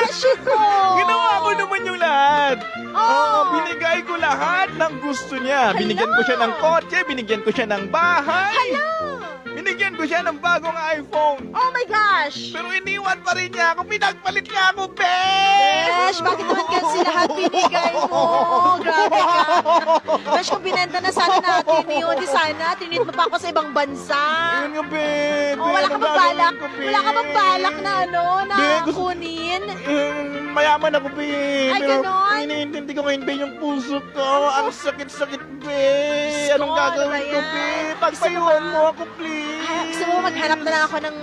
beshi ko. Ginawa ko naman yung lahat. Oo. Binigay ko lahat ng gusto niya. Binigyan ko siya ng kotse, binigyan ko siya ng bahay. Hala! Binigyan ko siya ng bagong iPhone. Oh my gosh! Pero iniwan pa rin niya ako. Pinagpalit niya ako, Besh, bakit naman kasi lahat binigay mo? Grabe ka. Besh, kung binenta na sana natin yun, di sana, tinit mo pa ako sa ibang bansa. Yun nga, babe. Oh, wala ka bang balak? Wala ka bang balak na na Be, gusto- kunin? Mayaman ako, babe. Ay, Pero ganon? iniintindi ko ngayon, babe, yung puso ko. Ang sakit-sakit, babe. Anong Diyos ko, gagawin ano ba ko, yan? babe? Pagpayuhan mo ako, please. Gusto mo maghanap na lang ako ng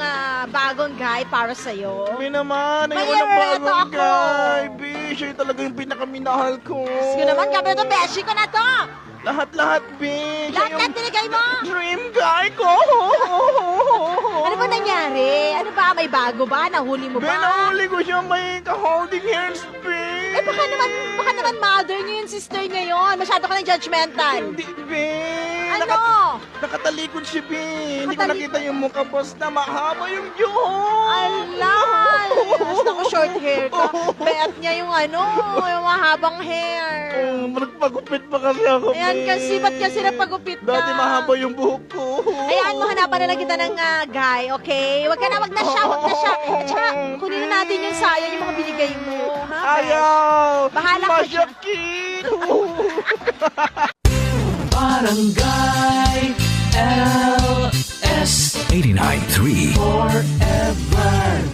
bagong guy para sa'yo? May naman, May ayoko ng irereto bagong ako. guy, babe. Siya yung talaga yung pinakaminahal ko. Gusto naman, gabi ito, beshi ko na to! Lahat-lahat, babe. Siya Lahat yung na tinigay mo! dream guy ko. Ano ba nangyari? Ano ba? May bago ba? Nahuli mo Be, ba? nahuli ko siya may ka-holding hands, babe. Eh, baka naman mother niyo yung sister niya yun. Masyado ka ng judgmental. Hindi, babe. Ano? Nakatalikod si B. Hindi ko Nakatalikod? nakita yung mukha, basta mahaba yung Diyos. Alay! Basta ko short hair ka. Bet niya yung yung mahabang hair. Nagpagupit pa kasi ako, Ayan babe. kasi, ba't kasi napagupit ka? Dati mahaba yung buhok ko. Ayan mo, hanapan na lang kita ng guy, okay? Wag na siya. At saka, kunin na natin yung sayang yung mga binigay mo. Ha, Bes? Ayaw! Bahala ka dyan. Masyakit! Barangay LS 89.3 Forever